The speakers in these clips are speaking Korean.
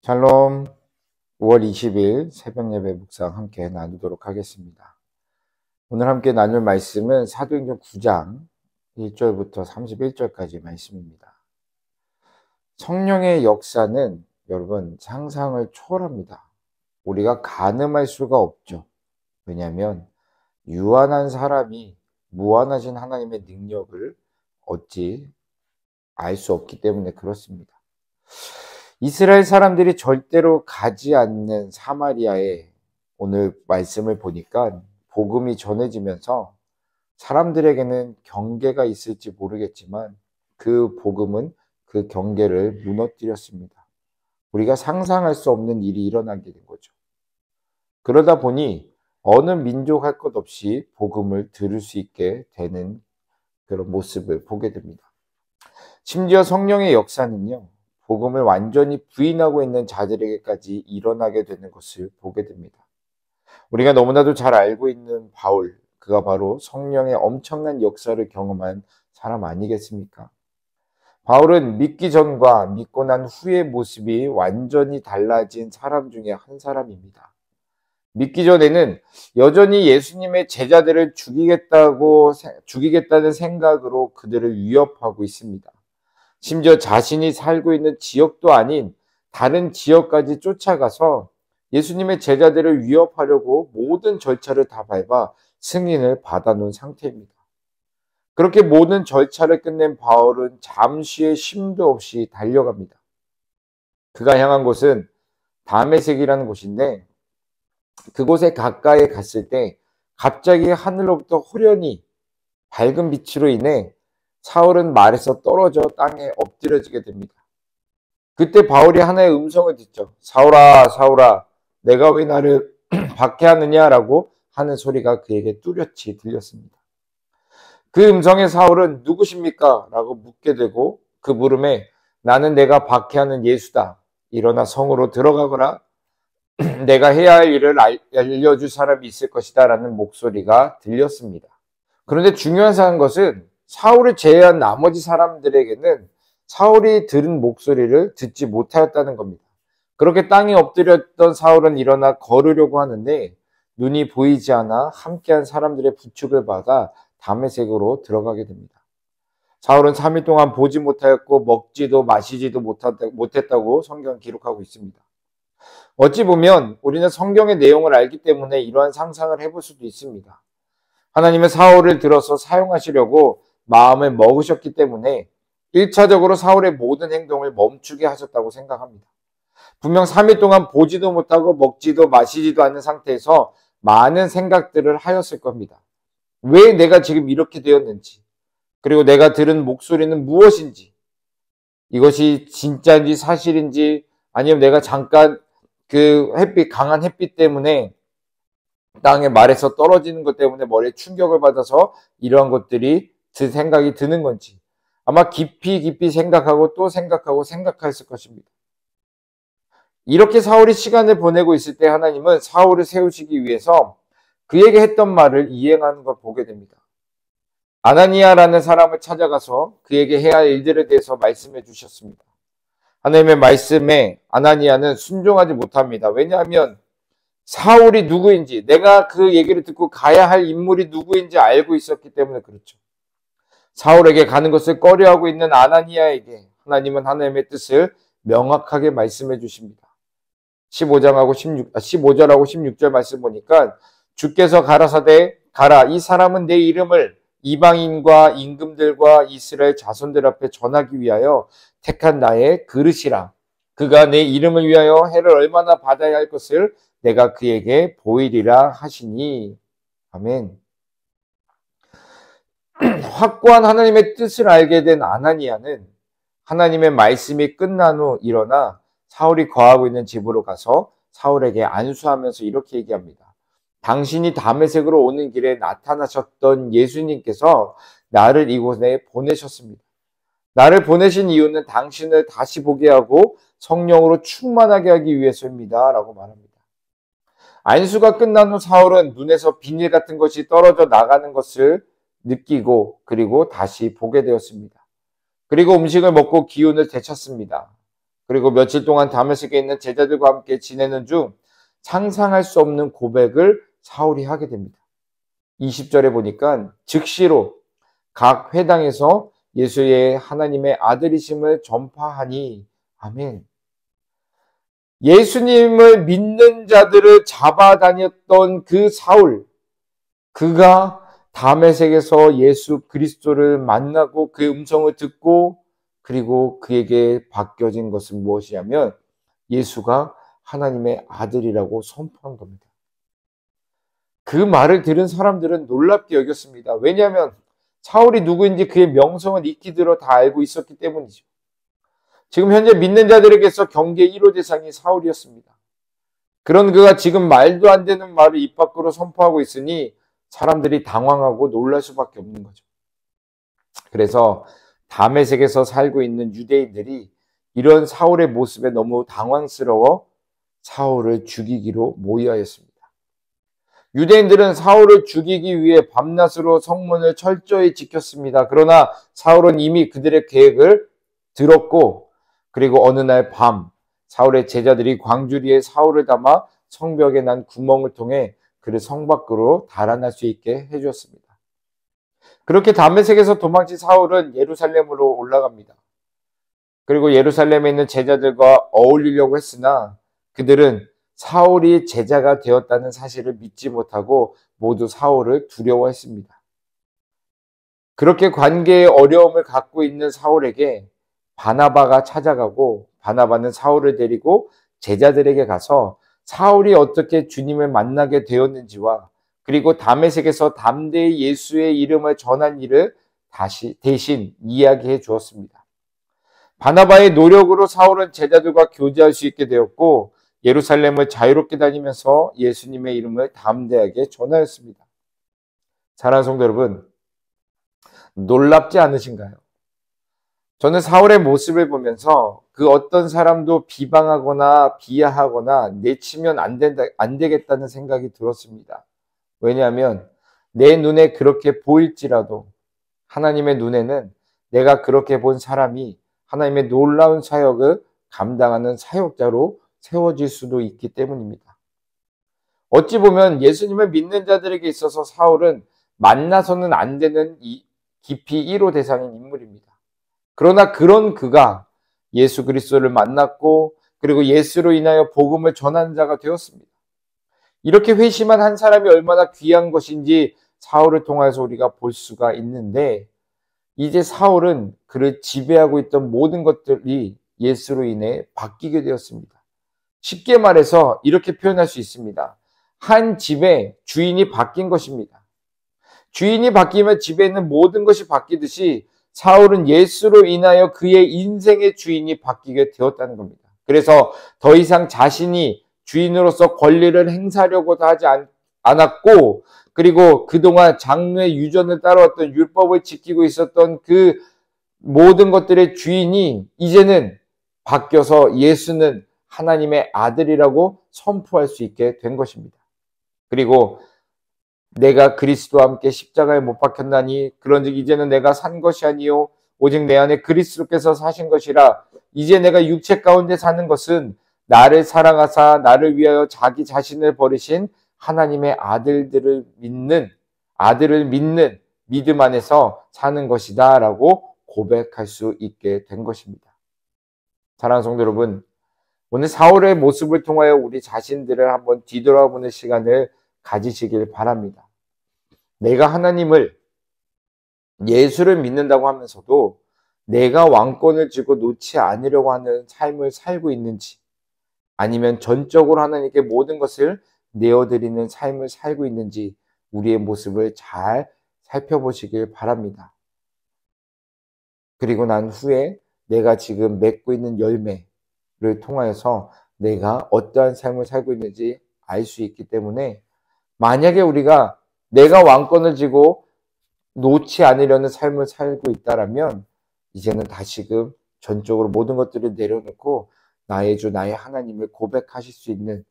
샬롬. 5월 20일 새벽 예배 묵상 함께 나누도록 하겠습니다. 오늘 함께 나눌 말씀은 사도행전 9장 1절부터 31절까지 말씀입니다. 성령의 역사는 여러분 상상을 초월합니다. 우리가 가늠할 수가 없죠. 왜냐하면 유한한 사람이 무한하신 하나님의 능력을 어찌 알 수 없기 때문에 그렇습니다. 이스라엘 사람들이 절대로 가지 않는 사마리아에 오늘 말씀을 보니까 복음이 전해지면서 사람들에게는 경계가 있을지 모르겠지만 그 복음은 그 경계를 무너뜨렸습니다. 우리가 상상할 수 없는 일이 일어나게 된 거죠. 그러다 보니 어느 민족 할 것 없이 복음을 들을 수 있게 되는 그런 모습을 보게 됩니다. 심지어 성령의 역사는요, 복음을 완전히 부인하고 있는 자들에게까지 일어나게 되는 것을 보게 됩니다. 우리가 너무나도 잘 알고 있는 바울, 그가 바로 성령의 엄청난 역사를 경험한 사람 아니겠습니까? 바울은 믿기 전과 믿고 난 후의 모습이 완전히 달라진 사람 중에 한 사람입니다. 믿기 전에는 여전히 예수님의 제자들을 죽이겠다는 생각으로 그들을 위협하고 있습니다. 심지어 자신이 살고 있는 지역도 아닌 다른 지역까지 쫓아가서 예수님의 제자들을 위협하려고 모든 절차를 다 밟아 승인을 받아놓은 상태입니다. 그렇게 모든 절차를 끝낸 바울은 잠시의 쉼도 없이 달려갑니다. 그가 향한 곳은 다메섹이라는 곳인데 그곳에 가까이 갔을 때 갑자기 하늘로부터 호련히 밝은 빛으로 인해 사울은 말에서 떨어져 땅에 엎드려지게 됩니다. 그때 바울이 하나의 음성을 듣죠. 사울아, 사울아, 내가 왜 나를 박해하느냐라고 하는 소리가 그에게 뚜렷이 들렸습니다. 그 음성에 사울은 누구십니까? 라고 묻게 되고 그 물음에 나는 내가 박해하는 예수다. 일어나 성으로 들어가거라. 내가 해야 할 일을 알려줄 사람이 있을 것이다. 라는 목소리가 들렸습니다. 그런데 중요한 것은 사울을 제외한 나머지 사람들에게는 사울이 들은 목소리를 듣지 못하였다는 겁니다. 그렇게 땅에 엎드렸던 사울은 일어나 걸으려고 하는데 눈이 보이지 않아 함께한 사람들의 부축을 받아 다메섹으로 들어가게 됩니다. 사울은 3일 동안 보지 못하였고 먹지도 마시지도 못했다고 성경은 기록하고 있습니다. 어찌 보면 우리는 성경의 내용을 알기 때문에 이러한 상상을 해볼 수도 있습니다. 하나님은 사울을 들어서 사용하시려고 마음을 먹으셨기 때문에 1차적으로 사울의 모든 행동을 멈추게 하셨다고 생각합니다. 분명 3일 동안 보지도 못하고 먹지도 마시지도 않는 상태에서 많은 생각들을 하였을 겁니다. 왜 내가 지금 이렇게 되었는지, 그리고 내가 들은 목소리는 무엇인지, 이것이 진짜인지 사실인지, 아니면 내가 잠깐 강한 햇빛 때문에 땅에 말에서 떨어지는 것 때문에 머리에 충격을 받아서 이러한 것들이 생각이 드는 건지 아마 깊이 생각하고 또 생각했을 것입니다. 이렇게 사울이 시간을 보내고 있을 때 하나님은 사울을 세우시기 위해서 그에게 했던 말을 이행하는 걸 보게 됩니다. 아나니아라는 사람을 찾아가서 그에게 해야 할 일들에 대해서 말씀해 주셨습니다. 하나님의 말씀에 아나니아는 순종하지 못합니다. 왜냐하면 사울이 누구인지, 내가 그 얘기를 듣고 가야 할 인물이 누구인지 알고 있었기 때문에 그렇죠. 사울에게 가는 것을 꺼려하고 있는 아나니아에게 하나님은 하나님의 뜻을 명확하게 말씀해 주십니다. 15절하고 16절 말씀 보니까 주께서 가라사대 가라, 이 사람은 내 이름을 이방인과 임금들과 이스라엘 자손들 앞에 전하기 위하여 택한 나의 그릇이라. 그가 내 이름을 위하여 해를 얼마나 받아야 할 것을 내가 그에게 보이리라 하시니. 아멘. 확고한 하나님의 뜻을 알게 된 아나니아는 하나님의 말씀이 끝난 후 일어나 사울이 거하고 있는 집으로 가서 사울에게 안수하면서 이렇게 얘기합니다. 당신이 다메섹으로 오는 길에 나타나셨던 예수님께서 나를 이곳에 보내셨습니다. 나를 보내신 이유는 당신을 다시 보게 하고 성령으로 충만하게 하기 위해서입니다. 라고 말합니다. 안수가 끝난 후 사울은 눈에서 비닐 같은 것이 떨어져 나가는 것을 느끼고 그리고 다시 보게 되었습니다. 그리고 음식을 먹고 기운을 되찾습니다. 그리고 며칠 동안 다메섹에 있는 제자들과 함께 지내는 중 상상할 수 없는 고백을 사울이 하게 됩니다. 20절에 보니까 즉시로 각 회당에서 예수의 하나님의 아들이심을 전파하니 아멘. 예수님을 믿는 자들을 잡아다녔던 그 사울, 그가 다메섹에서 예수 그리스도를 만나고 그의 음성을 듣고 그리고 그에게 바뀌어진 것은 무엇이냐면 예수가 하나님의 아들이라고 선포한 겁니다. 그 말을 들은 사람들은 놀랍게 여겼습니다. 왜냐하면 사울이 누구인지 그의 명성을 익히 들어 다 알고 있었기 때문이죠. 지금 현재 믿는 자들에게서 경계 1호 대상이 사울이었습니다. 그런 그가 지금 말도 안 되는 말을 입 밖으로 선포하고 있으니 사람들이 당황하고 놀랄 수밖에 없는 거죠. 그래서 다메섹에서 살고 있는 유대인들이 이런 사울의 모습에 너무 당황스러워 사울을 죽이기로 모의하였습니다. 유대인들은 사울을 죽이기 위해 밤낮으로 성문을 철저히 지켰습니다. 그러나 사울은 이미 그들의 계획을 들었고 그리고 어느 날 밤 사울의 제자들이 광주리에 사울을 담아 성벽에 난 구멍을 통해 그를 성 밖으로 달아날 수 있게 해주었습니다. 그렇게 다메섹에서 도망친 사울은 예루살렘으로 올라갑니다. 그리고 예루살렘에 있는 제자들과 어울리려고 했으나 그들은 사울이 제자가 되었다는 사실을 믿지 못하고 모두 사울을 두려워했습니다. 그렇게 관계에 어려움을 갖고 있는 사울에게 바나바가 찾아가고 바나바는 사울을 데리고 제자들에게 가서 사울이 어떻게 주님을 만나게 되었는지와 그리고 다메섹에서 담대히 예수의 이름을 전한 일을 대신 이야기해 주었습니다. 바나바의 노력으로 사울은 제자들과 교제할 수 있게 되었고 예루살렘을 자유롭게 다니면서 예수님의 이름을 담대하게 전하였습니다. 사랑하는 성도 여러분, 놀랍지 않으신가요? 저는 사울의 모습을 보면서 그 어떤 사람도 비방하거나 비하하거나 내치면 안 되겠다는 생각이 들었습니다. 왜냐하면 내 눈에 그렇게 보일지라도 하나님의 눈에는 내가 그렇게 본 사람이 하나님의 놀라운 사역을 감당하는 사역자로 세워질 수도 있기 때문입니다. 어찌 보면 예수님을 믿는 자들에게 있어서 사울은 만나서는 안 되는 깊이 1호 대상인 인물입니다. 그러나 그런 그가 예수 그리스도를 만났고 그리고 예수로 인하여 복음을 전하는 자가 되었습니다. 이렇게 회심한 한 사람이 얼마나 귀한 것인지 사울을 통해서 우리가 볼 수가 있는데 이제 사울은 그를 지배하고 있던 모든 것들이 예수로 인해 바뀌게 되었습니다. 쉽게 말해서 이렇게 표현할 수 있습니다. 한 집의 주인이 바뀐 것입니다. 주인이 바뀌면 집에 있는 모든 것이 바뀌듯이 사울은 예수로 인하여 그의 인생의 주인이 바뀌게 되었다는 겁니다. 그래서 더 이상 자신이 주인으로서 권리를 행사하려고 하지 않았고 그리고 그동안 장로의 유전을 따라왔던 율법을 지키고 있었던 그 모든 것들의 주인이 이제는 바뀌어서 예수는 하나님의 아들이라고 선포할 수 있게 된 것입니다. 그리고 내가 그리스도와 함께 십자가에 못 박혔나니 그런즉 이제는 내가 산 것이 아니요 오직 내 안에 그리스도께서 사신 것이라 이제 내가 육체 가운데 사는 것은 나를 사랑하사 나를 위하여 자기 자신을 버리신 하나님의 아들을 믿는 믿음 안에서 사는 것이다 라고 고백할 수 있게 된 것입니다. 사랑하는 성도 여러분, 오늘 사울의 모습을 통하여 우리 자신들을 한번 뒤돌아보는 시간을 가지시길 바랍니다. 내가 하나님을 예수를 믿는다고 하면서도 내가 왕권을 쥐고 놓지 않으려고 하는 삶을 살고 있는지 아니면 전적으로 하나님께 모든 것을 내어드리는 삶을 살고 있는지 우리의 모습을 잘 살펴보시길 바랍니다. 그리고 난 후에 내가 지금 맺고 있는 열매를 통하여서 내가 어떠한 삶을 살고 있는지 알 수 있기 때문에 만약에 우리가 내가 왕권을 쥐고 놓지 않으려는 삶을 살고 있다라면 이제는 다시금 전적으로 모든 것들을 내려놓고 나의 주 나의 하나님을 고백하실 수 있는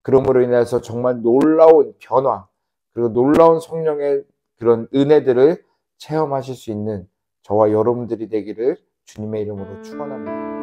그러므로 인해서 정말 놀라운 변화 그리고 놀라운 성령의 그런 은혜들을 체험하실 수 있는 저와 여러분들이 되기를 주님의 이름으로 축원합니다.